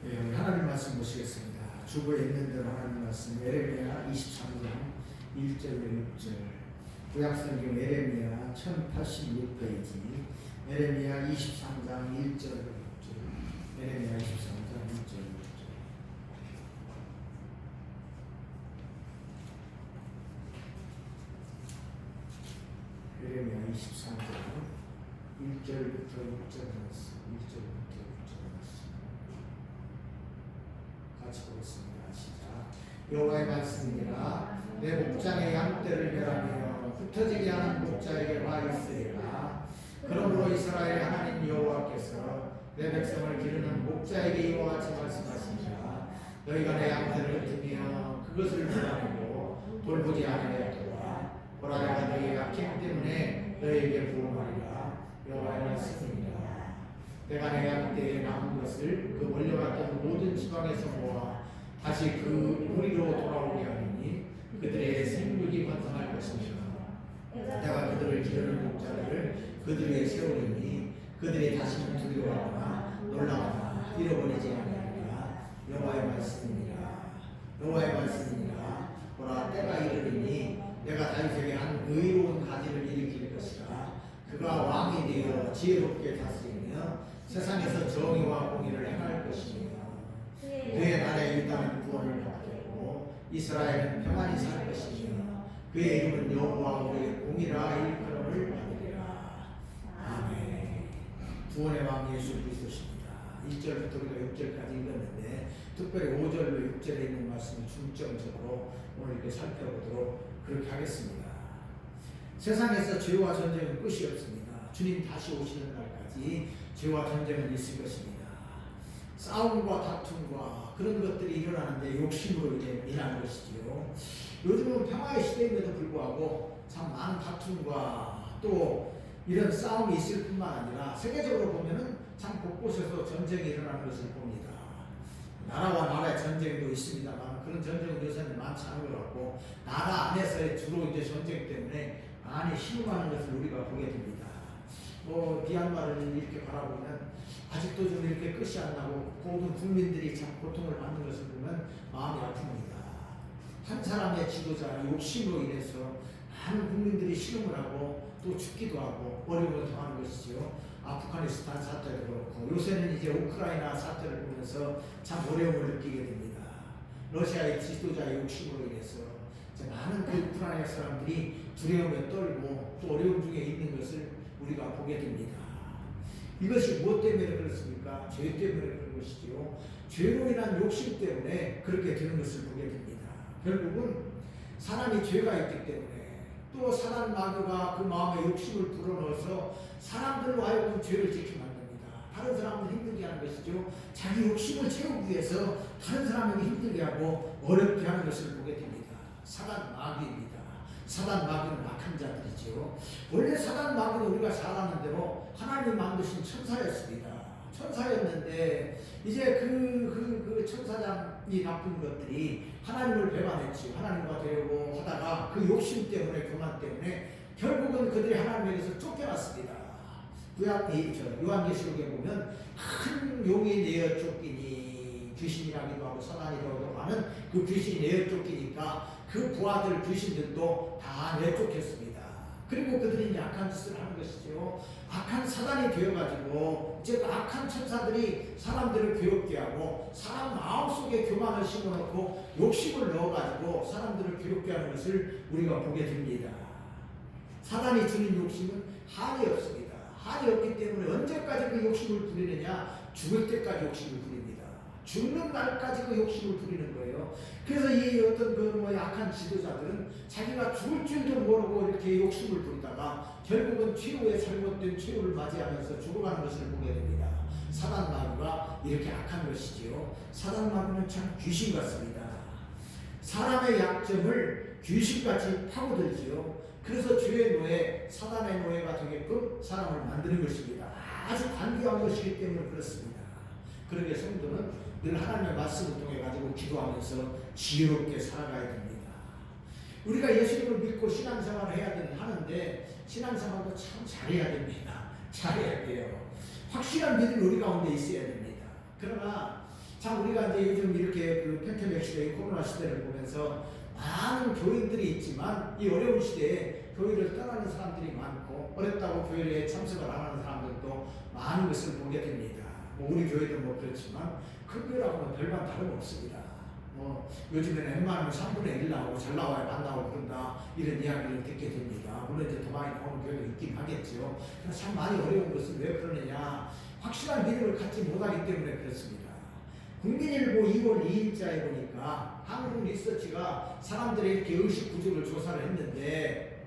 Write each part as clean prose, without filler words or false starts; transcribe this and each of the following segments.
예, 하나님 말씀 보시겠습니다. 주보에 있는 대로 하나님 말씀 에레미야 23장 1절로 6절 구약성경 에레미야 1086페이지 에레미야 23장 1절로 6절 에레미야 23장 1절로 6절 에레미야 23장 1절부터 6절 말씀 1절부터 6절 말씀 같이 보겠습니다. 시작. 여호와의 말씀이니라. 내 목장의 양떼를 멸하며 흩어지게 하는 목자에게 와 있으리라. 그러므로 이스라엘 하나님 여호와께서 내 백성을 기르는 목자에게 이와 같이 말씀하시니라. 너희가 내 양떼를 흩으며 그것을 불안하고 돌보지 아니하였도다. 보라 내가 너희의 약행 때문에 너희에게 부응하리라. 여호와의 말씀이니라. 내가 내 양떼에 남은 것을 그 몰려갔던 모든 지방에서 모아 다시 그 무리로 돌아오게 하리니 그들의 생육이 번성할 것이며 내가 그들을 기르는 목자들을 그들에게 세우리니 그들이 다시는 두려워하거나 놀라거나 잃어버리지 아니하리라. 여호와의 말씀이니라. 여호와의 말씀이니라. 보라 때가 이르리니 내가 다윗에게 한 의로운 가지를 일으킬 것이라. 그가 왕이 되어 지혜롭게 다스리며 세상에서 정의와 공의를 행할 것이며 그의 나라의 유다는 구원을 받겠고 이스라엘은 평안히 살 것이며 그의 이름은 여호와 우리의 공의라 일컬음을 받으리라. 아멘. 구원의 왕 예수 그리스도십니다. 1절부터 우리가 6절까지 읽었는데 특별히 5절로 6절에 있는 말씀을 중점적으로 오늘 이렇게 살펴보도록 그렇게 하겠습니다. 세상에서 죄와 전쟁은 끝이 없습니다. 주님 다시 오시는 날까지 죄와 전쟁은 있을 것입니다. 싸움과 다툼과 그런 것들이 일어나는데 욕심으로 인한 것이지요. 요즘은 평화의 시대임에도 불구하고 참 많은 다툼과 또 이런 싸움이 있을 뿐만 아니라 세계적으로 보면은 참 곳곳에서 전쟁이 일어나는 것을 봅니다. 나라와 나라의 전쟁도 있습니다만 그런 전쟁은 요새는 많지 않은 것 같고 나라 안에서의 주로 이제 전쟁 때문에 많이 희롱하는 것을 우리가 보게 됩니다. 미얀마를 이렇게 바라보면 아직도 좀 이렇게 끝이 안 나고 모든 국민들이 참 고통을 받는 것을 보면 마음이 아픕니다. 한 사람의 지도자 욕심으로 인해서 많은 국민들이 실험을 하고 또 죽기도 하고 어려움을 당하는 것이죠. 아프가니스탄 사태도 그렇고 요새는 이제 우크라이나 사태를 보면서 참 어려움을 느끼게 됩니다. 러시아의 지도자의 욕심으로 인해서 많은 그 우크라이나 사람들이 두려움에 떨고 또 어려움 중에 있는 것을 우리가 보게 됩니다. 이것이 무엇 때문에 그렇습니까? 죄 때문에 그런 것이지요. 죄로 인한 욕심 때문에 그렇게 되는 것을 보게 됩니다. 결국은 사람이 죄가 있기 때문에 또 사단 마귀가 그 마음에 욕심을 불어넣어서 사람들로 하여금 죄를 짓게 만듭니다. 다른 사람을 힘들게 하는 것이죠. 자기 욕심을 채우기 위해서 다른 사람에게 힘들게 하고 어렵게 하는 것을 보게 됩니다. 사단 마귀입니다. 사단 마귀는 악한 자들이지요. 원래 사단 마귀는 우리가 잘 아는 대로 하나님 만드신 천사였습니다. 천사였는데 이제 그 천사장이 나쁜 것들이 하나님을 배반했지요. 하나님과 되려고 하다가 그 욕심 때문에 교만 때문에 결국은 그들이 하나님에게서 쫓겨났습니다. 요한계시록에 보면 큰 용이 내어 쫓기니 귀신이라기도 하고 사단이라고도 하는 그 귀신이 내어 쫓기니까 그 부하들 귀신들도 다 내쫓겼습니다. 그리고 그들이 악한 짓을 하는 것이죠. 악한 사단이 되어가지고 이제 그 악한 천사들이 사람들을 괴롭게 하고 사람 마음속에 교만을 심어놓고 욕심을 넣어가지고 사람들을 괴롭게 하는 것을 우리가 보게 됩니다. 사단이 주는 욕심은 한이 없습니다. 한이 없기 때문에 언제까지 그 욕심을 부리느냐? 죽을 때까지 욕심을 부립니다. 죽는 날까지 그 욕심을 부리는 거예요. 그래서 이 어떤 약한 지도자들은 자기가 죽을 줄도 모르고 이렇게 욕심을 부리다가 결국은 최후의 잘못된 최후를 맞이하면서 죽어가는 것을 보게 됩니다. 사단 마귀가 이렇게 악한 것이지요. 사단 마귀는 참 귀신 같습니다. 사람의 약점을 귀신같이 파고들지요. 그래서 죄의 노예, 사단의 노예가 되게끔 사람을 만드는 것입니다. 아주 관귀한 것이기 때문에 그렇습니다. 그러게 성도는 늘 하나님의 말씀을 통해 가지고 기도하면서 지혜롭게 살아가야 됩니다. 우리가 예수님을 믿고 신앙생활을 해야 하는데 신앙생활도 참 잘해야 됩니다. 잘해야 돼요. 확실한 믿음이 우리 가운데 있어야 됩니다. 그러나 참 우리가 이제 요즘 이렇게 그 팬데믹 시대, 코로나 시대를 보면서 많은 교인들이 있지만 이 어려운 시대에 교회를 떠나는 사람들이 많고 어렵다고 교회에 참석을 안 하는 사람들도 많은 것을 보게 됩니다. 뭐 우리 교회도 뭐 그렇지만 큰 교회라고는 별반 다름없습니다. 뭐 요즘에는 웬만하면 3분의 1 나오고 잘 나와야 반 나오고 그런다 이런 이야기를 듣게 됩니다. 물론 이제 더 많이 나오는 교회도 있긴 하겠죠. 그러나 참 많이 어려운 것은 왜 그러느냐, 확실한 믿음을 갖지 못하기 때문에 그렇습니다. 국민일보 2월 2일자에 보니까 한국 리서치가 사람들의 이렇게 의식 구조를 조사를 했는데,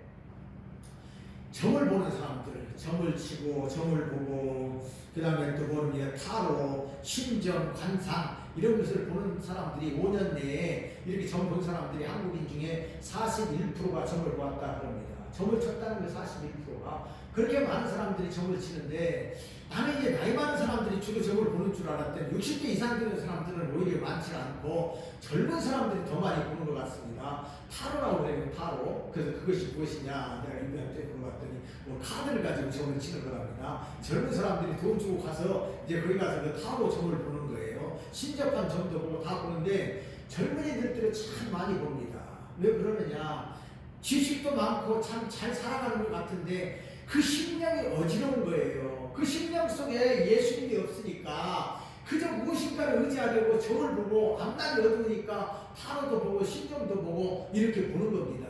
점을 보는 사람들, 점을 치고 점을 보고 그 다음에 또 보면 타로, 신점, 관상 이런 것을 보는 사람들이 5년 내에 이렇게 점 본 사람들이 한국인 중에 41%가 점을 보았다 그럽니다. 점을 쳤다는 게 41%가 그렇게 많은 사람들이 점을 치는데, 나는 이제 나이 많은 사람들이 주로 점을 보는 줄 알았더니 60대 이상 되는 사람들은 오히려 많지 않고 젊은 사람들이 더 많이 보는 것 같습니다. 타로라고 해요, 타로. 그래서 그것이 무엇이냐, 내가 인터넷에 물어봤더니 뭐 카드를 가지고 점을 치는 거랍니다. 젊은 사람들이 돈 주고 가서 이제 거기 가서 그 타로 점을 보는 거예요. 신접한 점도 보고 다 보는데 젊은이들도 참 많이 봅니다. 왜 그러느냐, 지식도 많고 참 잘 살아가는 것 같은데 그 심령이 어지러운 거예요. 그 심령 속에 예수님이 없으니까 그저 무엇인가를 의지하려고 점을 보고 앞날이 어두우니까 타로도 보고 신점도 보고 이렇게 보는 겁니다.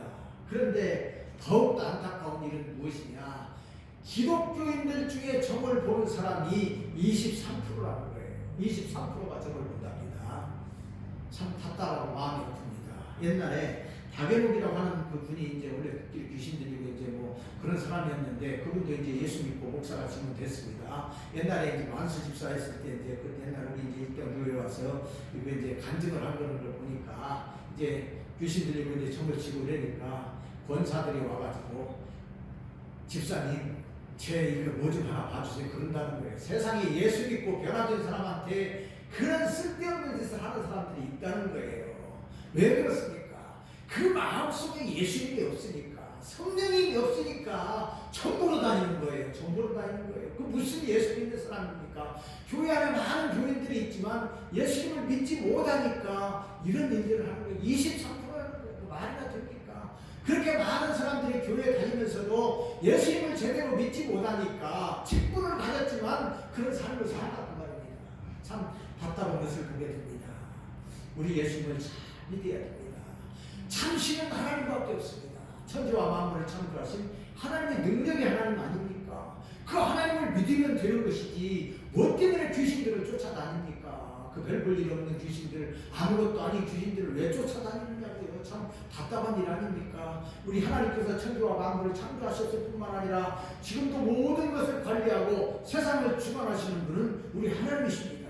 그런데 더욱더 안타까운 일은 무엇이냐, 기독교인들 중에 점을 보는 사람이 23%라는 거예요. 23%가 점을 본답니다. 참 답답하고 마음이 아픕니다. 옛날에 박연욱이라고 하는 그 분이 이제 원래 귀신 들리고 이제 뭐 그런 사람이었는데, 그분도 이제 예수 믿고 목사가 지금 됐습니다. 옛날에 이제 만수 집사 했을 때 이제 그 옛날 우리 이제 일경 교회 와서 이거 이제 간증을 한 거를 보니까 이제 귀신 들리고 이제 점을 치고 이러니까 권사들이 와가지고 집사님 제 이거 뭐 좀 하나 봐주세요 그런다는 거예요. 세상에 예수 믿고 변화된 사람한테 그런 쓸데없는 짓을 하는 사람들이 있다는 거예요. 왜 그렇습니까? 그 마음속에 예수님이 없으니까, 성령님이 없으니까 전보로 다니는 거예요. 전보로 다니는 거예요. 그 무슨 예수 믿는 사람입니까? 교회 안에 많은 교인들이 있지만 예수님을 믿지 못하니까 이런 일들을 하는 거예요. 23%라는 거예요. 말이나 됩니까? 그렇게 많은 사람들이 교회에 다니면서도 예수님을 제대로 믿지 못하니까 직분을 가졌지만 그런 삶을 살았단 말입니다. 참 답답한 것을 보게 됩니다. 우리 예수님을 잘 믿어야 됩니다. 참신은 하나님밖에 없습니다. 천지와 만물을 창조하신 하나님의 능력의 하나님 아닙니까? 그 하나님을 믿으면 되는 것이지 뭐 때문에 귀신들을 쫓아다닙니까? 그 별 볼 일 없는 귀신들, 아무것도 아닌 귀신들을 왜 쫓아다니느냐고요. 참 답답한 일 아닙니까? 우리 하나님께서 천지와 만물을 창조하셨을 뿐만 아니라 지금도 모든 것을 관리하고 세상을 주관하시는 분은 우리 하나님이십니다.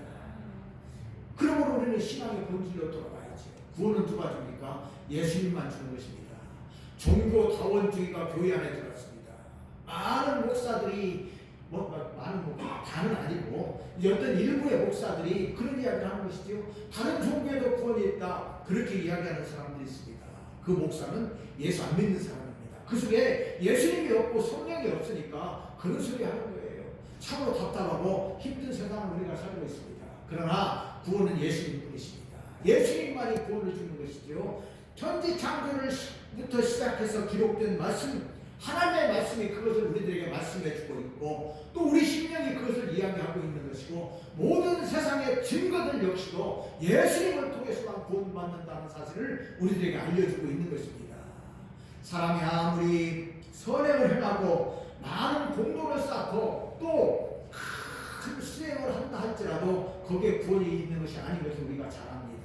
그러므로 우리는 신앙의 본질로 돌아가야죠. 구원은 누가 줍니까? 예수님만 주는 것입니다. 종교 다원주의가 교회 안에 들어왔습니다. 많은 목사들이 많은 목사, 다는 아니고 어떤 일부의 목사들이 그런 이야기를 하는 것이죠. 다른 종교에도 구원이 있다 그렇게 이야기하는 사람들이 있습니다. 그 목사는 예수 안 믿는 사람입니다. 그 속에 예수님이 없고 성령이 없으니까 그런 소리 하는 거예요. 참으로 답답하고 힘든 세상을 우리가 살고 있습니다. 그러나 구원은 예수님 뿐이십니다. 예수님만이 구원을 주는 것이죠. 천지 창조를부터 시작해서 기록된 말씀, 하나님의 말씀이 그것을 우리들에게 말씀해 주고 있고 또 우리 심령이 그것을 이야기하고 있는 것이고 모든 세상의 증거들 역시도 예수님을 통해서만 구원받는다는 사실을 우리들에게 알려주고 있는 것입니다. 사람이 아무리 선행을 행하고 많은 공로를 쌓고 또 큰 수행을 한다 할지라도 거기에 구원이 있는 것이 아닌 것을 우리가 잘 압니다.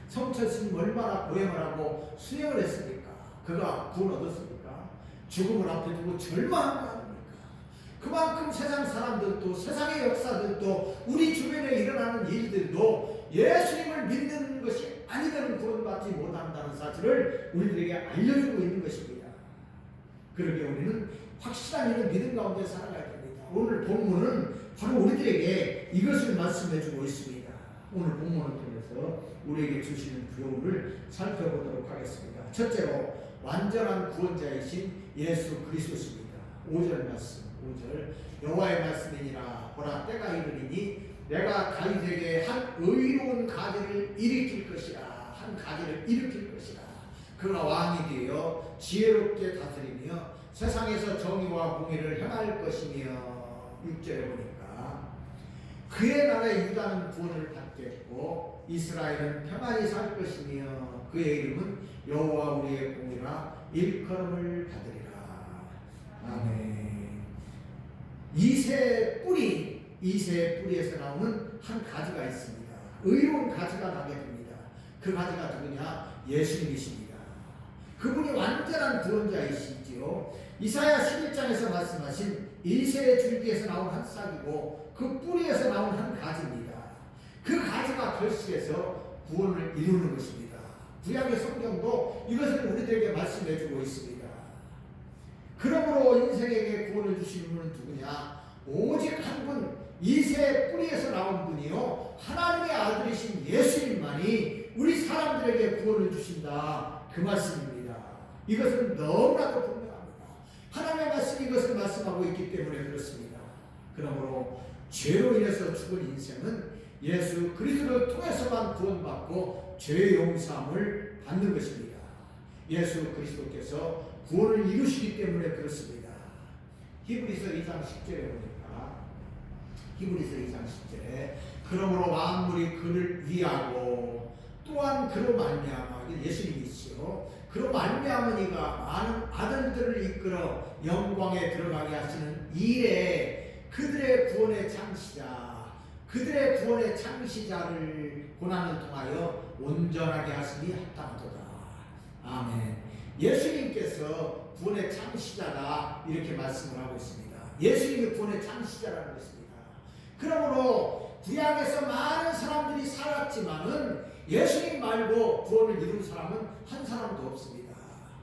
성철스님 얼마나 고행을 하고 수행을 했습니까? 그가 구원 얻었습니까? 죽음을 앞에 두고 절망한 거 아닙니까? 그만큼 세상 사람들도 세상의 역사들도 우리 주변에 일어나는 일들도 예수님을 믿는 것이 아니면 구원받지 못한다는 사실을 우리들에게 알려주고 있는 것입니다. 그러기에 우리는 확실한 이런 믿음 가운데 살아가야 됩니다. 오늘 본문은 바로 우리들에게 이것을 말씀해주고 있습니다. 오늘 본문을 통해서 우리에게 주시는 교훈을 살펴보도록 하겠습니다. 첫째로 완전한 구원자이신 예수 그리스도십니다. 5절 말씀, 5절 여호와의 말씀이니라 보라 때가 이르리니 내가 다윗에게 한 의로 가지를 일으킬 것이라. 한 가지를 일으킬 것이라. 그가 왕이 되어 지혜롭게 다스리며 세상에서 정의와 공의를 행할 것이며 6절에 보니까 그의 나라의 유다는 구원을 받겠고 이스라엘은 평안히 살 것이며 그의 이름은 여호와 우리의 공이라 일컬음을 받으리라. 아멘. 이새의 뿌리에서 나오는 한 가지가 있습니다. 의로운 가지가 나게 됩니다. 그 가지가 누구냐? 예수님이십니다. 그분이 완전한 구원자이시지요. 이사야 11장에서 말씀하신 이새의 줄기에서 나온 한 싹이고 그 뿌리에서 나온 한 가지입니다. 그 가지가 결실해서 구원을 이루는 것입니다. 구약의 성경도 이것을 우리들에게 말씀해주고 있습니다. 그러므로 인생에게 구원을 주시는 분은 누구냐? 오직 한 분, 이새의 뿌리에서 나온 분이요 하나님의 아들이신 예수님만이 우리 사람들에게 구원을 주신다. 그 말씀입니다. 이것은 너무나도 분명합니다. 하나님의 말씀이 이것을 말씀하고 있기 때문에 그렇습니다. 그러므로 죄로 인해서 죽은 인생은 예수 그리스도를 통해서만 구원받고 죄의 용서함을 받는 것입니다. 예수 그리스도께서 구원을 이루시기 때문에 그렇습니다. 히브리서 2장 10절에 보니까 히브리서 2장 10절에 그러므로 만물이 그를 위하고 또한 그로 말미암아 예수님이시요 그로 말미암은 이가 많은 아들들을 이끌어 영광에 들어가게 하시는 일에 그들의 구원의 창시자를 고난을 통하여 온전하게 하시니 합당하도다. 아멘. 예수님께서 구원의 창시자다 이렇게 말씀을 하고 있습니다. 예수님이 구원의 창시자라는 것입니다. 그러므로 구약에서 많은 사람들이 살았지만은 예수님 말고 구원을 이룬 사람은 한 사람도 없습니다.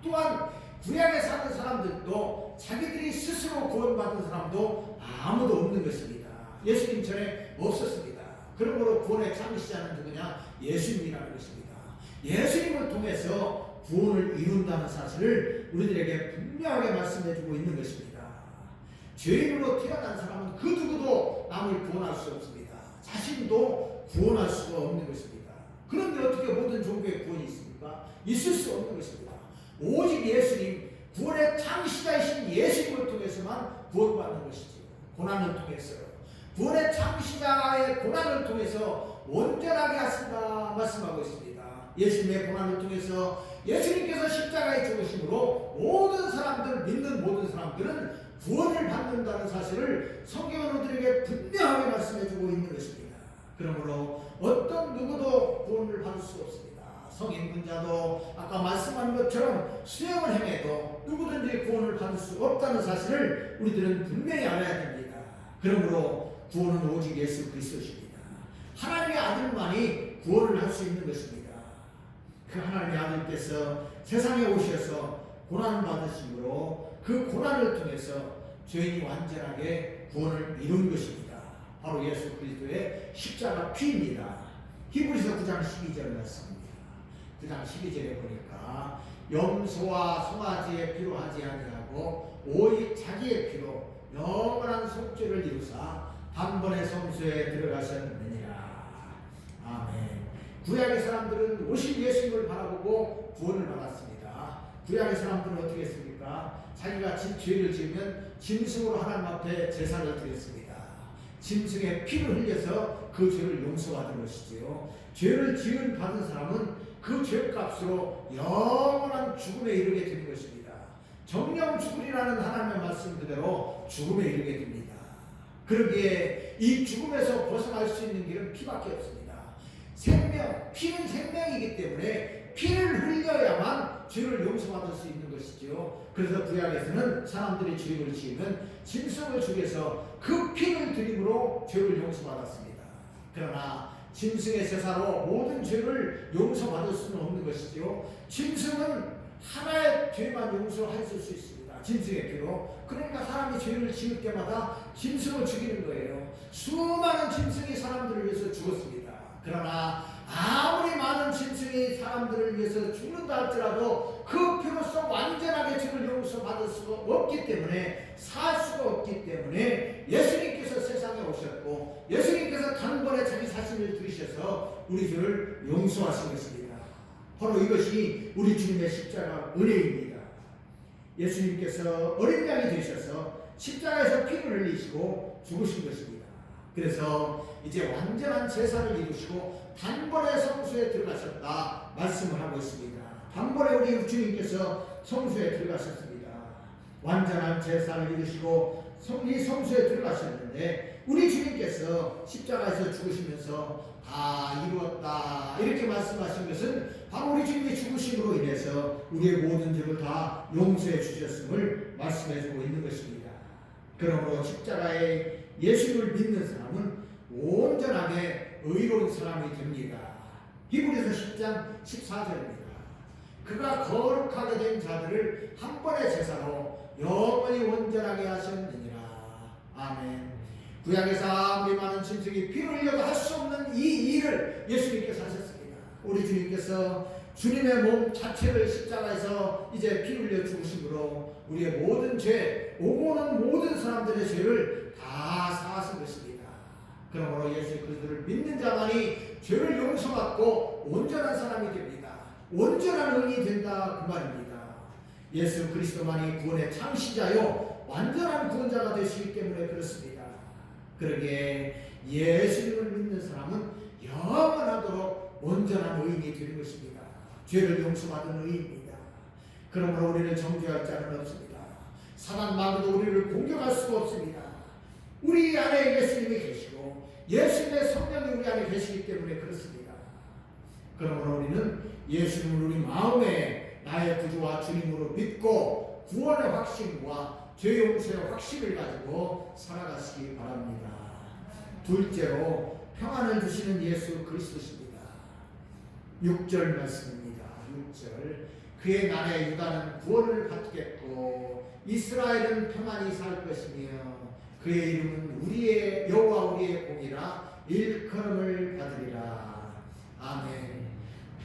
또한 구약에 사는 사람들도 자기들이 스스로 구원받은 사람도 아무도 없는 것입니다. 예수님 전에 없었습니다. 그러므로 구원의 창시자는 누구냐? 예수님이라는 것입니다. 예수님을 통해서 구원을 이룬다는 사실을 우리들에게 분명하게 말씀해주고 있는 것입니다. 죄인으로 태어난 사람은 그 누구도 남을 구원할 수 없습니다. 자신도 구원할 수가 없는 것입니다. 그런데 어떻게 모든 종교에 구원이 있습니까? 있을 수 없는 것입니다. 오직 예수님, 구원의 창시자이신 예수님을 통해서만 구원받는 것이죠. 고난을 통해서 구원의 창시자의 고난을 통해서 온전하게 하신다 말씀하고 있습니다. 예수님의 고난을 통해서 예수님께서 십자가에 죽으심으로 모든 사람들, 믿는 모든 사람들은 구원을 받는다는 사실을 성경은 우리들에게 분명하게 말씀해주고 있는 것입니다. 그러므로 어떤 누구도 구원을 받을 수 없습니다. 성인군자도 아까 말씀한 것처럼 수행을 행해도 누구든지 구원을 받을 수 없다는 사실을 우리들은 분명히 알아야 됩니다. 그러므로 구원은 오직 예수 그리스도십니다. 하나님의 아들만이 구원을 할 수 있는 것입니다. 그 하나님의 아들께서 세상에 오셔서 고난을 받으심으로 그 고난을 통해서 죄인이 완전하게 구원을 이룬 것입니다. 바로 예수 그리스도의 십자가 피입니다. 히브리서 9장 12절 말씀입니다. 9장 12절에 보니까 염소와 송아지의 피로 하지 아니하고 오직 자기의 피로 영원한 속죄를 이루사 단번에 성소에 들어가셨느니라. 아멘. 구약의 사람들은 오실 예수님을 바라보고 구원을 받았습니다. 구약의 사람들은 어떻게 했습니까? 자기가 죄를 지으면 짐승으로 하나님 앞에 제사를 드렸습니다. 짐승의 피를 흘려서 그 죄를 용서받은 것이지요. 죄를 지은 받은 사람은 그 죄값으로 영원한 죽음에 이르게 되는 것입니다. 정령 죽으리라는 하나님의 말씀 그대로 죽음에 이르게 됩니다. 그러기에 이 죽음에서 벗어날 수 있는 길은 피밖에 없습니다. 피는 생명이기 때문에 피를 흘려야만 죄를 용서받을 수 있는 것이지요. 그래서 구약에서는 사람들이 죄를 지으면 짐승을 죽여서 그 피를 드림으로 죄를 용서받았습니다. 그러나 짐승의 제사로 모든 죄를 용서받을 수는 없는 것이지요. 짐승은 하나의 죄만 용서할 수 있습니다. 짐승의 피로. 그러니까 사람이 죄를 지을 때마다 짐승을 죽이는 거예요. 수많은 짐승이 사람들을 위해서 죽었습니다. 그러나 아무리 많은 짐승이 사람들을 위해서 죽는다 할지라도 그 피로써 완전하게 죄를 용서받을 수가 없기 때문에 살 수가 없기 때문에 예수님께서 예수님께서 세상에 오셨고 예수님께서 단번에 자기 자신을 들이셔서 우리 죄를 용서하신 것입니다. 바로 이것이 우리 주님의 십자가 은혜입니다. 예수님께서 어린 양이 되셔서 십자가에서 피를 흘리시고 죽으신 것입니다. 그래서 이제 완전한 제사를 이루시고 단번에 성소에 들어가셨다 말씀을 하고 있습니다. 단번에 우리 주님께서 성소에 들어가셨습니다. 완전한 제사를 이루시고 이 성소에 들어가셨는데 우리 주님께서 십자가에서 죽으시면서 다 이루었다 이렇게 말씀하신 것은 바로 우리 주님의 죽으심으로 인해서 우리의 모든 죄를 다 용서해 주셨음을 말씀해 주고 있는 것입니다. 그러므로 십자가에 예수를 믿는 사람은 온전하게 의로운 사람이 됩니다. 히브리서 10장 14절입니다. 그가 거룩하게 된 자들을 한 번의 제사로 영원히 온전하게 하셨느니라. 아멘. 구약에서 아무리 많은 짐승이 피를 흘려도 할 수 없는 이 일을 예수님께서 하셨습니다. 우리 주님께서 주님의 몸 자체를 십자가에서 이제 피 흘려 죽으심으로 우리의 모든 죄, 오고 오는 모든 사람들의 죄를 다 사하신 것입니다. 그러므로 예수 그리스도를 믿는 자만이 죄를 용서받고 온전한 사람이 됩니다. 온전한 의인이 된다 그 말입니다. 예수 그리스도만이 구원의 창시자요 완전한 구원자가 되시기 때문에 그렇습니다. 그러기에 예수님을 믿는 사람은 영원하도록 온전한 의인이 되는 것입니다. 죄를 용서받은 의인입니다. 그러므로 우리를 정죄할 자는 없습니다. 사단 마귀도 우리를 공격할 수가 없습니다. 우리 안에 예수님이 계시고 예수님의 성령이 우리 안에 계시기 때문에 그렇습니다. 그러므로 우리는 예수님을 우리 마음에 나의 구주와 주님으로 믿고 구원의 확신과 죄 용서의 확신을 가지고 살아가시기 바랍니다. 둘째로 평안을 주시는 예수 그리스도십니다. 6절 말씀입니다. 6절 그의 날에 유다는 구원을 받겠고 이스라엘은 평안히 살 것이며 그의 이름은 우리의 여호와 우리의 공이라 일컬음을 받으리라. 아멘.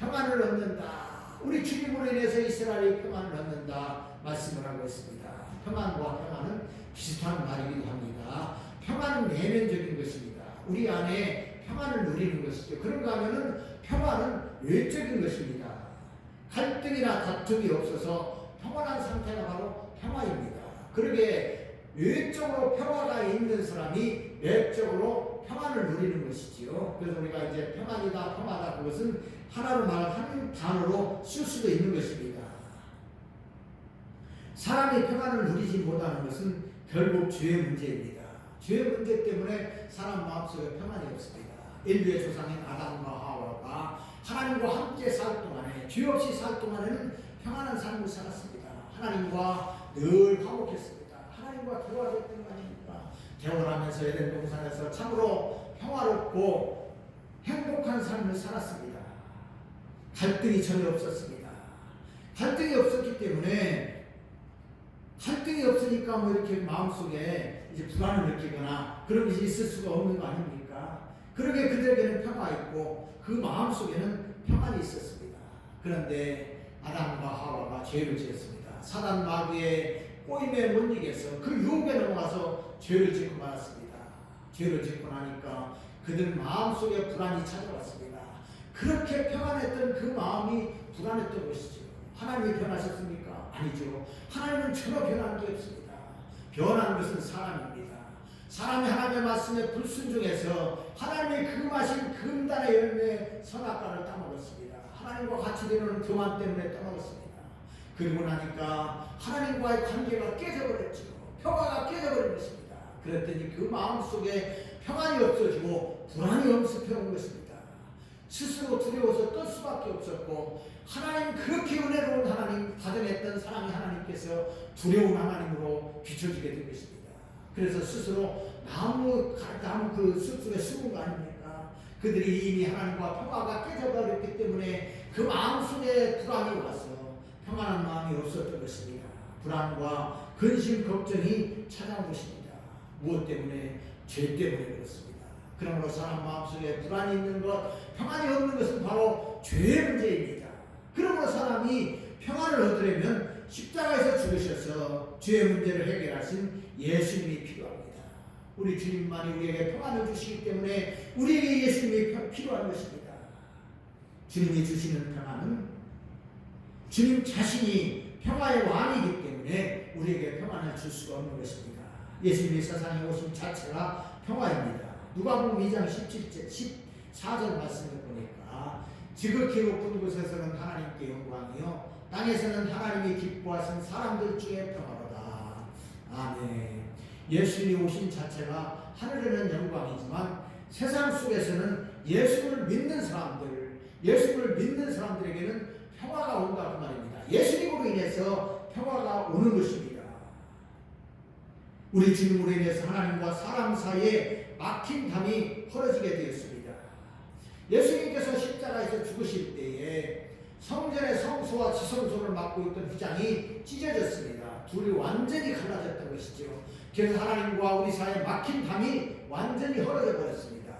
평안을 얻는다. 우리 주님으로 인해서 이스라엘이 평안을 얻는다 말씀을 하고 있습니다. 평안과 평안은 비슷한 말이기도 합니다. 평안은 내면적인 것입니다. 우리 안에 평안을 누리는 것이죠. 그런가 하면은 평안은 외적인 것입니다. 갈등이나 다툼이 없어서 평안한 상태가 바로 평화입니다. 그러게 외적으로 평화가 있는 사람이 내적으로 평안을 누리는 것이지요. 그래서 우리가 이제 평안이다, 평화다 그것은 하나로 한 단어로 쓸 수도 있는 것입니다. 사람이 평안을 누리지 못하는 것은 결국 죄의 문제입니다. 죄의 문제 때문에 사람 마음속에 평안이 없습니다. 인류의 조상인 아담과 하와가 하나님과 함께 살 동안에 죄 없이 살 동안에는 평안한 삶을 살았습니다. 하나님과 늘 화목했습니다. 하나님과 대화했던 거 아닙니까? 대화를 하면서 에덴 동산에서 참으로 평화롭고 행복한 삶을 살았습니다. 갈등이 전혀 없었습니다. 갈등이 없었기 때문에 갈등이 없으니까 뭐 이렇게 마음속에 이제 불안을 느끼거나 그런 것이 있을 수가 없는 거 아닙니까? 그러게 그들에게는 평화 있고 그 마음속에는 평안이 있었습니다. 그런데 아담과 하와가 죄를 지었습니다. 사단 마귀의 꼬임에 못 이겨서 그 유혹에 넘어가서 죄를 짓고 말았습니다. 죄를 짓고 나니까 그들 마음속에 불안이 찾아왔습니다. 그렇게 평안했던 그 마음이 불안했던 것이죠. 하나님이 변하셨습니까? 아니죠. 하나님은 전혀 변한 게 없습니다. 변한 것은 사람입니다. 사람이 하나님의 말씀에 불순종해서 하나님의 금하신 금단의 열매 선악과를 따먹었습니다. 하나님과 같이 되는 교만 때문에 따먹었습니다. 그리고 나니까 하나님과의 관계가 깨져버렸죠. 평화가 깨져버린 것입니다. 그랬더니 그 마음속에 평안이 없어지고 불안이 엄습해온 것입니다. 스스로 두려워서 뜰 수밖에 없었고 하나님 그렇게 은혜로운 하나님 다정했던 사랑의 하나님께서 두려운 하나님으로 비춰지게 된 것입니다. 그래서 스스로 나무 그 숲속에 숨은 거 아닙니까? 그들이 이미 하나님과 평화가 깨져버렸기 때문에 그 마음속에 불안이 와서 평안한 마음이 없었던 것입니다. 불안과 근심 걱정이 찾아온 것입니다. 무엇 때문에? 죄 때문에 그렇습니다. 그러므로 사람 마음속에 불안이 있는 것, 평안이 없는 것은 바로 죄의 문제입니다. 그러므로 사람이 평안을 얻으려면 십자가에서 죽으셔서 죄의 문제를 해결하신 예수님이 필요합니다. 우리 주님만이 우리에게 평안을 주시기 때문에 우리에게 예수님이 필요한 것입니다. 주님이 주시는 평안은 주님 자신이 평화의 왕이기 때문에 우리에게 평안을 줄 수가 없는 것입니다. 예수님이 세상에 오신 자체가 평화입니다. 누가복음 2장 17절 14절 말씀을 보니까 지극히 높은 곳에서는 하나님께 영광이요 땅에서는 하나님이 기뻐하신 사람들 중에 평화로다. 아멘. 예수님이 오신 자체가 하늘에는 영광이지만 세상 속에서는 예수를 믿는 사람들에게는 평화가 온다 그 말입니다. 예수님으로 인해서 평화가 오는 것입니다. 우리 주님으로 인해서 하나님과 사람 사이에 막힌 담이 헐어지게 되었습니다. 예수님께서 십자가에서 죽으실 때에 성전의 성소와 지성소를 막고 있던 휘장이 찢어졌습니다. 둘이 완전히 갈라졌던 것이죠. 그래서 하나님과 우리 사이에 막힌 담이 완전히 헐어져 버렸습니다.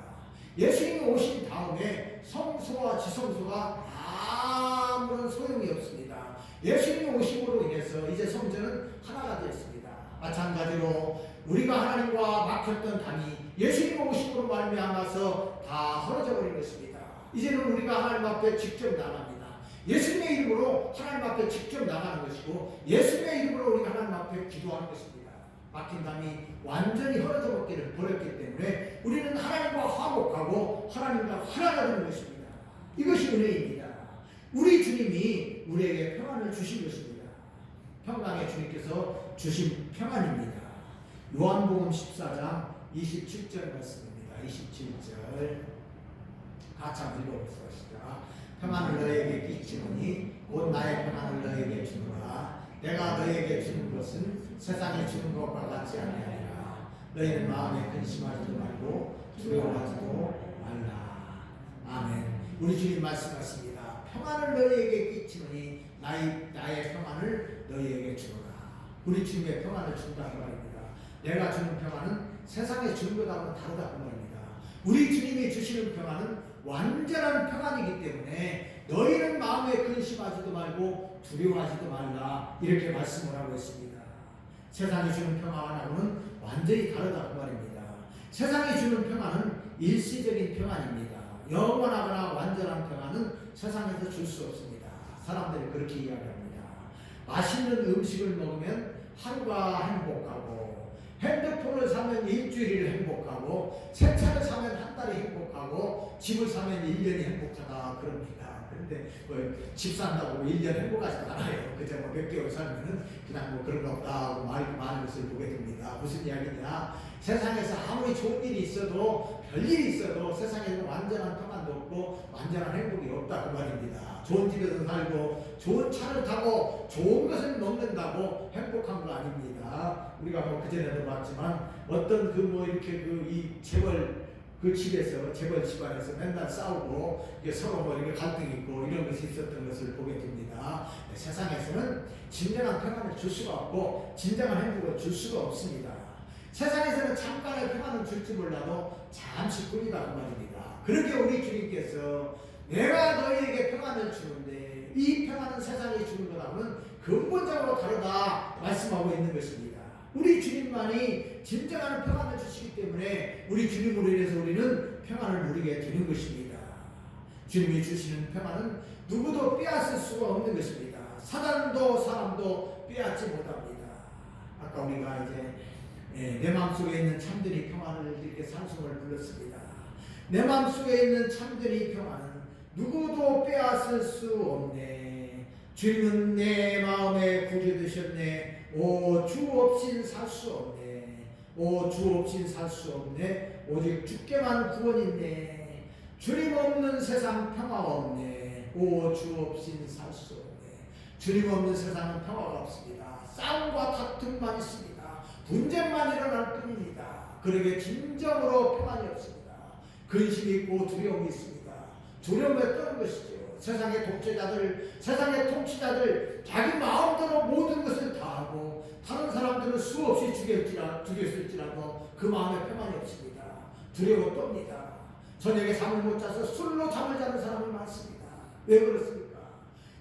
예수님이 오신 다음에 성소와 지성소가 아무런 소용이 없습니다. 예수님이 오심으로 인해서 이제 성전은 하나가 되었습니다. 마찬가지로 우리가 하나님과 막혔던 담이 예수님 오심으로 말미암아서 다 헐어져 버린 것입니다. 이제는 우리가 하나님 앞에 직접 나갑니다. 예수님의 이름으로 하나님 앞에 직접 나가는 것이고 예수님의 이름으로 우리가 하나님 앞에 기도하는 것입니다. 막힌 담이 완전히 헐어져 버렸기 때문에 우리는 하나님과 화목하고 하나님과 하나가 되는 것입니다. 이것이 은혜입니다. 우리 주님이 우리에게 평안을 주신 것입니다. 평강의 주님께서 주신 평안입니다. 요한복음 14장 27절 말씀입니다. 27절 같이 한번 읽어보시죠. 평안을 너에게 끼치노니 곧 나의 평안을 너에게 주노라. 내가 너에게 주는 것은 세상에 주는 것과 같지 아니하리라. 너희는 마음에 근심하지도 말고 두려워하지도 말라. 아멘. 우리 주님 말씀하십니다. 평안을 너희에게 끼치노니 나의 평안을 너희에게 주노라. 우리 주님의 평안을 준다고 말입니다. 내가 주는 평안은 세상에 주는 것하고는 다르다고 말입니다. 우리 주님이 주시는 평안은 완전한 평안이기 때문에 너희는 마음에 근심하지도 말고 두려워하지도 말라 이렇게 말씀을 하고 있습니다. 세상이 주는 평안하고는 완전히 다르다고 말입니다. 세상이 주는 평안은 일시적인 평안입니다. 영원하거나 완전한 평안은 세상에서 줄 수 없습니다. 사람들이 그렇게 이야기합니다. 맛있는 음식을 먹으면 하루가 행복하고 핸드폰을 사면 일주일이 행복하고 새 차를 사면 한 달이 행복하고 집을 사면 1년이 행복하다 그럽니다. 그런데 집 산다고 1년 행복하지도 않아요. 그저 몇 개월 살면은 그냥 그런 거 없다 하고 많은 것을 보게 됩니다. 무슨 이야기냐? 세상에서 아무리 좋은 일이 있어도 별일이 있어도 세상에는 완전한 평안도 없고 완전한 행복이 없다 그 말입니다. 좋은 집에서 살고 좋은 차를 타고 좋은 것을 먹는다고 행복한 거 아닙니다. 우리가 그전에도 봤지만 어떤 이렇게 이 재벌 집에서 재벌 집안에서 맨날 싸우고 서로 이렇게 갈등이 있고 이런 것이 있었던 것을 보게 됩니다. 세상에서는 진정한 평안을 줄 수가 없고 진정한 행복을 줄 수가 없습니다. 세상에서는 잠깐의 평안을 줄지 몰라도 잠시 뿐이다 그 말입니다. 그렇게 우리 주님께서 내가 너희에게 평안을 주는데 이 평안은 세상이 주는 것하고는 근본적으로 다르다 말씀하고 있는 것입니다. 우리 주님만이 진정한 평안을 주시기 때문에 우리 주님으로 인해서 우리는 평안을 누리게 되는 것입니다. 주님이 주시는 평안은 누구도 빼앗을 수가 없는 것입니다. 사단도 사람도 빼앗지 못합니다. 아까 우리가 이제 내 마음속에 있는 참되리 평안을 이렇게 찬송을 불렀습니다. 내 마음속에 있는 참되리 평안은 누구도 빼앗을 수 없네. 주님은 내 마음에 구주 되셨네. 오 주 없인 살 수 없네. 오 주 없인 살 수 없네. 오직 주께만 구원있네. 주님 없는 세상 평화 없네. 오 주 없인 살 수 없네. 주님 없는 세상은 평화가 없습니다. 싸움과 다툼만 있습니다. 분쟁만 일어날 뿐입니다. 그러게 진정으로 평안이 없습니다. 근심이 있고 두려움이 있습니다. 두려움에 떠는 것이죠. 세상의 독재자들, 세상의 통치자들 자기 마음대로 모든 것을 다 하고 다른 사람들은 수없이 죽였을지라도 그 마음에 평안이 없습니다. 두려워 떱니다. 저녁에 잠을 못 자서 술로 잠을 자는 사람이 많습니다. 왜 그렇습니까?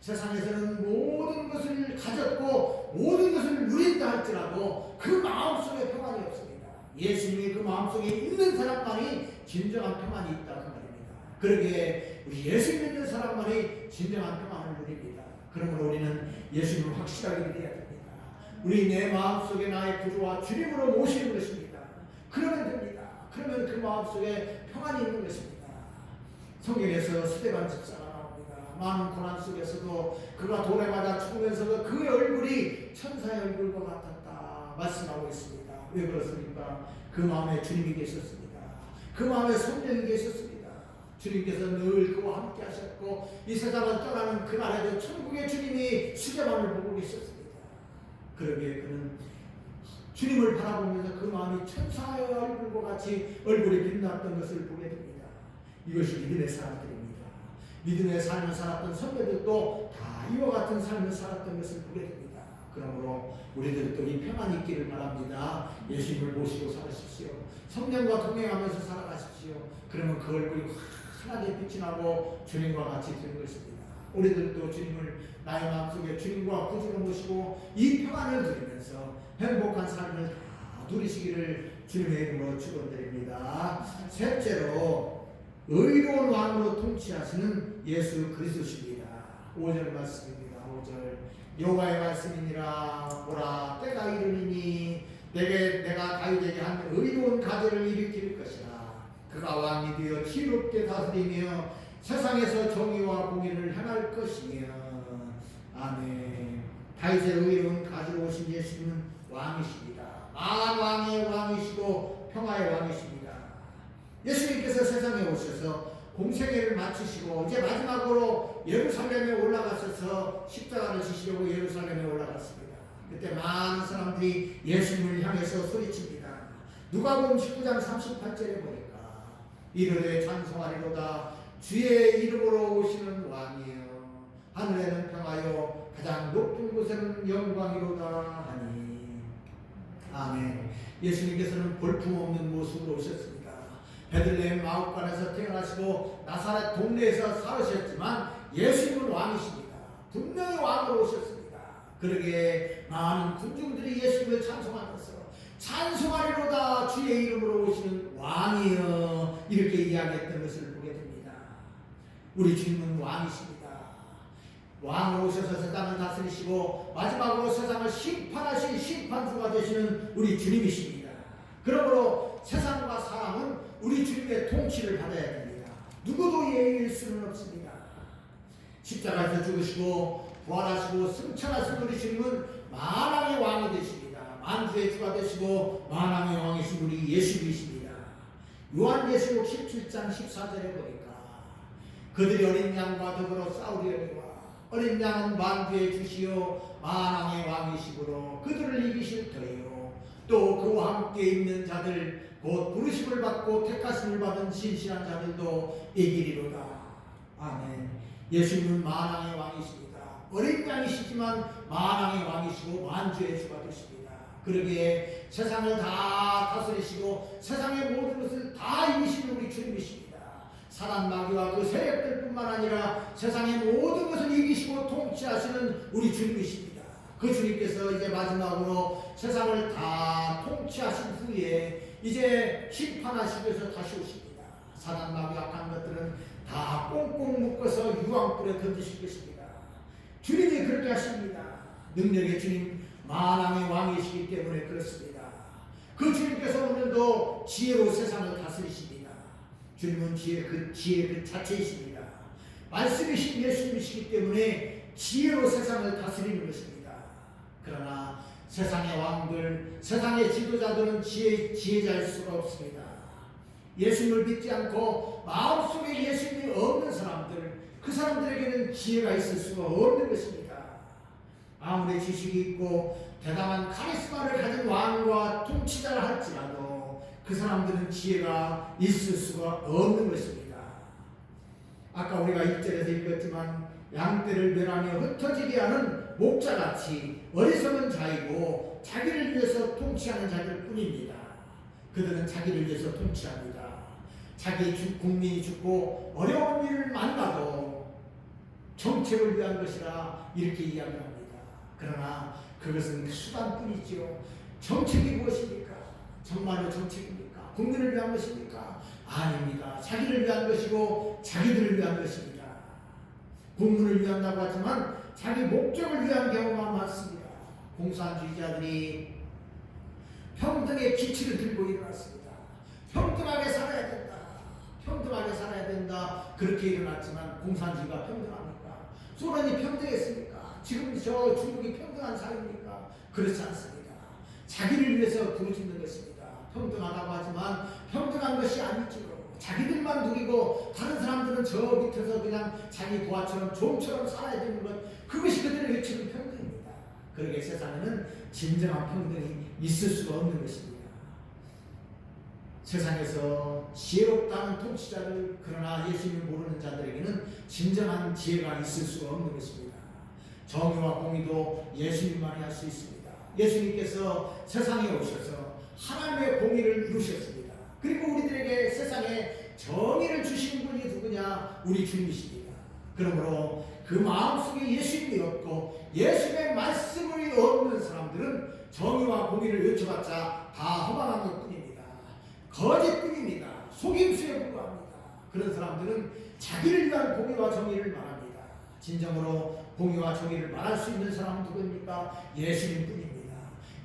세상에서는 모든 것을 가졌고 모든 것을 누린다 할지라도 그 마음속에 평안이 없습니다. 예수님이 그 마음속에 있는 사람만이 진정한 평안이 있다 그 말입니다. 그러기에 우리 예수 믿는 사람만이 진정한 평안을 누립니다. 그러므로 우리는 예수님을 확실하게 믿어야 됩니다. 우리 내 마음속에 나의 구주와 주님으로 모시는 것입니다. 그러면 됩니다. 그러면 그 마음속에 평안이 있는 것입니다. 성경에서 스데반 집사가 나옵니다. 많은 고난 속에서도 그가 돌에 맞아 죽으면서도 그의 얼굴이 천사의 얼굴과 같았다 말씀하고 있습니다. 왜 그렇습니까? 그 마음에 주님이 계셨습니다. 그 마음에 성령이 계셨습니다. 주님께서 늘 그와 함께 하셨고 이 세상을 떠나는 그날에도 천국의 주님이 수제만을 보고 계셨습니다. 그러기에 그는 주님을 바라보면서 그 마음이 천사의 얼굴과 같이 얼굴이 빛났던 것을 보게 됩니다. 이것이 믿음의 사람들입니다. 믿음의 삶을 살았던 선배들도 다 이와 같은 삶을 살았던 것을 보게 됩니다. 그러므로 우리들도 이 평안이 있기를 바랍니다. 예수님을 모시고 살으십시오. 성령과 동행하면서 살아가십시오. 그러면 그 얼굴이 환하게 빛이 나고 주님과 같이 되는 것입니다. 우리들도 주님을 나의 마음속에 주님과 구주로 모시고 이 평안을 누리면서 행복한 삶을 다 누리시기를 주님의 이름으로 축원드립니다. 셋째로 의로운 왕으로 통치하시는 예수 그리스도십니다. 5절 말씀입니다. 5절 여호와의 말씀이니라 보라 때가 이르리니 내가 다윗에게 한 의로운 가지를 일으킬 것이라. 그가 왕이 되어 지혜롭게 다스리며 세상에서 정의와 공의를 행할 것이며. 아멘. 다윗의 의로운 가지로 오신 예수님은 왕이십니다. 만왕의 왕이시고 평화의 왕이십니다. 예수님께서 세상에 오셔서 공생애를 마치시고 이제 마지막으로 예루살렘에 올라가셔서 십자가를 지시려고 예루살렘에 올라갔습니다. 그때 많은 사람들이 예수님을 향해서 소리칩니다. 누가복음 19장 38절에 보니까 이르되 찬송하리로다 주의 이름으로 오시는 왕이여 하늘에는 평화요 가장 높은 곳에는 영광이로다 하니. 아멘. 예수님께서는 볼품없는 모습으로 오셨습니다. 베들레헴 마을간에서 태어나시고 나사렛 동네에서 살으셨지만 예수님은 왕이십니다. 분명히 왕으로 오셨습니다. 그러기에 많은 군중들이 예수님을 찬송하면서 찬송하리로다 주의 이름으로 오시는 왕이여 이렇게 이야기했던 것을 보게 됩니다. 우리 주님은 왕이십니다. 왕으로 오셔서 세상을 다스리시고 마지막으로 세상을 심판하신 심판주가 되시는 우리 주님이십니다. 그러므로 세상과 사람은 우리 주님의 통치를 받아야 됩니다. 누구도 예의일 수는 없습니다. 십자가에서 죽으시고 부활하시고 승천하신 우리 주님은 만왕의 왕이 되십니다. 만주의 주가 되시고 만왕의 왕이신 우리 예수님이십니다. 요한계시록 17장 14절에 보니까 그들이 어린 양과 더불어 싸우려니와 어린 양은 만주의 주시요 만왕의 왕이시므로 그들을 이기실 터이요 또 그와 함께 있는 자들 곧 부르심을 받고 택하심을 받은 신실한 자들도 이기리로다. 아멘. 예수님은 만왕의 왕이십니다. 어린 양이시지만 만왕의 왕이시고 만주의 주가 되십니다. 그러기에 세상을 다 다스리시고 세상의 모든 것을 다 이기시는 우리 주님이십니다. 사단 마귀와 그 세력들뿐만 아니라 세상의 모든 것을 이기시고 통치하시는 우리 주님이십니다. 그 주님께서 이제 마지막으로 세상을 다 통치하신 후에 이제 심판하시기 위해서 다시 오십니다. 사단 마귀 악한 것들은 다 꽁꽁 묶어서 유황불에 던지실 것입니다. 주님이 그렇게 하십니다. 능력의 주님 만왕의 왕이시기 때문에 그렇습니다. 그 주님께서 오늘도 지혜로 세상을 다스리십니다. 주님은 지혜 그 자체이십니다. 말씀이신 예수님이시기 때문에 지혜로 세상을 다스리는 것입니다. 그러나 세상의 왕들, 세상의 지도자들은 지혜자일 수가 없습니다. 예수님을 믿지 않고 마음속에 예수님이 없는 사람들, 그 사람들에게는 지혜가 있을 수가 없는 것입니다. 아무리 지식이 있고 대단한 카리스마를 가진 왕과 통치자를 할지라도 그 사람들은 지혜가 있을 수가 없는 것입니다. 아까 우리가 1절에서 읽었지만 양떼를 멸하며 흩어지게 하는 목자같이 어리석은 자이고 자기를 위해서 통치하는 자들 뿐입니다. 그들은 자기를 위해서 통치합니다. 자기 국민이 죽고 어려운 일을 만나도 정책을 위한 것이라 이렇게 이야기합니다. 그러나 그것은 수단뿐이지요. 정책이 무엇입니까? 정말로 정책입니까? 국민을 위한 것입니까? 아닙니다. 자기를 위한 것이고 자기들을 위한 것입니다. 국민을 위한다고 하지만 자기 목적을 위한 경우가 많습니다. 공산주의자들이 평등의 기치를 들고 일어났습니다. 평등하게 살아야 된다. 평등하게 살아야 된다. 그렇게 일어났지만 공산주의가 평등합니까? 소련이 평등했습니까? 지금 저 중국이 평등한 사회입니까? 그렇지 않습니다. 자기를 위해서 부르짖는 것입니다. 평등하다고 하지만 평등한 것이 아니지요. 자기들만 누리고 다른 사람들은 저 밑에서 그냥 자기 부하처럼 종처럼 살아야 되는 것, 그것이 그들의 외치는 평등입니다. 그러게 세상에는 진정한 평등이 있을 수가 없는 것입니다. 세상에서 지혜롭다는 통치자들, 그러나 예수님을 모르는 자들에게는 진정한 지혜가 있을 수가 없는 것입니다. 정의와 공의도 예수님만이 할 수 있습니다. 예수님께서 세상에 오셔서 하나님의 공의를 이루셨습니다. 그리고 우리들에게 세상에 정의를 주시는 분이 누구냐? 우리 주님이십니다. 그러므로 그 마음속에 예수님이 없고 예수님의 말씀이 없는 사람들은 정의와 공의를 외쳐봤자 다 허망한 것뿐입니다. 거짓뿐입니다. 속임수에 불과합니다. 그런 사람들은 자기를 위한 공의와 정의를 말합니다. 진정으로 공의와 정의를 말할 수 있는 사람은 누구입니까? 예수님뿐입니다.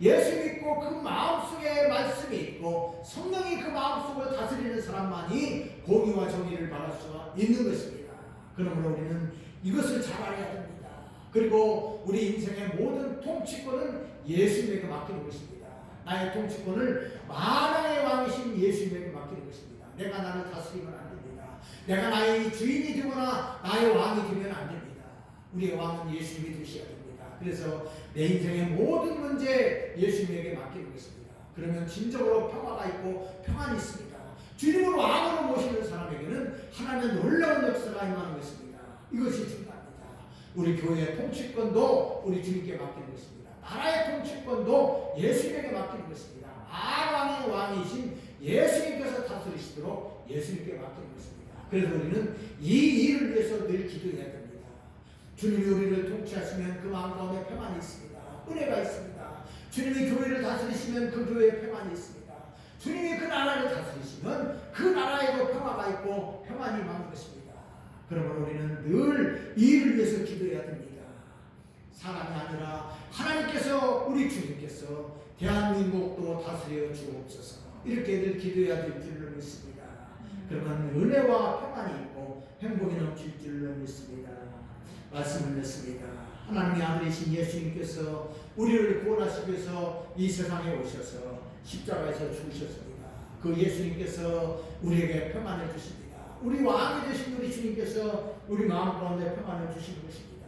예수 믿고 그 마음속에 말씀이 있고 성령이 그 마음속을 다스리는 사람만이 공의와 정의를 말할 수가 있는 것입니다. 그러므로 우리는 이것을 잘 알아야 됩니다. 그리고 우리 인생의 모든 통치권은 예수님에게 맡기는 것입니다. 나의 통치권을 만왕의 왕이신 예수님에게 맡기는 것입니다. 내가 나를 다스리면 안 됩니다. 내가 나의 주인이 되거나 나의 왕이 되면 안 됩니다. 우리의 왕은 예수님이 되셔야 됩니다. 그래서 내 인생의 모든 문제 예수님에게 맡기는 것입니다. 그러면 진정으로 평화가 있고 평안이 있습니다. 주님을 왕으로 모시는 사람에게는 하나님의 놀라운 역사가 임하는 것입니다. 이것이 중요합니다. 우리 교회의 통치권도 우리 주님께 맡기는 것입니다. 나라의 통치권도 예수님에게 맡기는 것입니다. 만왕의 왕이신 예수님께서 다스리시도록 예수님께 맡기는 것입니다. 그래서 우리는 이 일을 위해서 늘 기도해야 됩니다. 주님이 우리를 통치하시면 그 마음 가운데 평안이 있습니다. 은혜가 있습니다. 주님이 교회를 다스리시면 그 교회에 평안이 있습니다. 주님이 그 나라를 다스리시면 그 나라에도 평화가 있고 평안이 임하는 것입니다. 그러므로 우리는 늘 이 일을 위해서 기도해야 됩니다. 사람이 아니라 하나님께서, 우리 주님께서 대한민국도 다스려 주옵소서, 이렇게 늘 기도해야 될 줄로 믿습니다. 그러면 은혜와 평안이 있고 행복이 넘칠 줄로 믿습니다. 말씀을 냈습니다. 하나님의 아들이신 예수님께서 우리를 구원하시기 위해서 이 세상에 오셔서 십자가에서 죽으셨습니다. 그 예수님께서 우리에게 평안을 주십니다. 우리 왕이 되신 우리 주님께서 우리 마음 가운데 평안을 주시는 것입니다.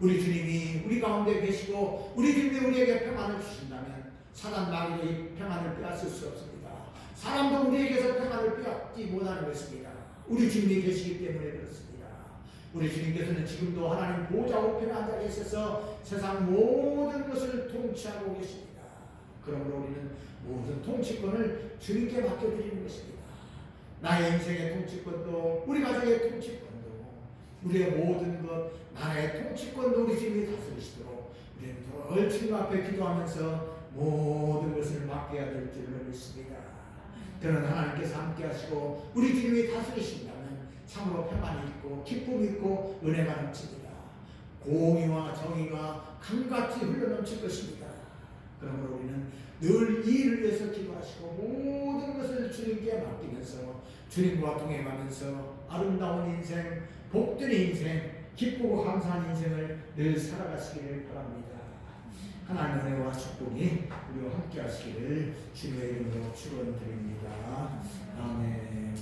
우리 주님이 우리 가운데 계시고 우리 주님이 우리에게 평안을 주신다면 사단 마귀도 이 평안을 빼앗을 수 없습니다. 사람도 우리에게서 평안을 빼앗지 못하는 것입니다. 우리 주님이 계시기 때문에 그렇습니다. 우리 주님께서는 지금도 하나님 보좌 우편에 앉아 계셔서 세상 모든 것을 통치하고 계십니다. 그러므로 우리는 모든 통치권을 주님께 맡겨드리는 것입니다. 나의 인생의 통치권도, 우리 가족의 통치권도, 우리의 모든 것, 나라의 통치권도 우리 주님이 다스리시도록 우리는 늘 주님 앞에 기도하면서 모든 것을 맡겨야 될 줄로 믿습니다. 저는 하나님께서 함께 하시고 우리 주님이 다스리신다면 참으로 평안이 있고 기쁨이 있고 은혜가 넘칩니다. 공의와 정의가 강같이 흘러넘칠 것입니다. 그러므로 우리는 늘 이 일을 위해서 기도하시고 모든 것을 주님께 맡기면서 주님과 동행하면서 아름다운 인생, 복된 인생, 기쁘고 감사한 인생을 늘 살아가시기를 바랍니다. 하나님의 은혜와 축복이 우리와 함께 하시기를 주님의 이름으로 축원드립니다. 아멘.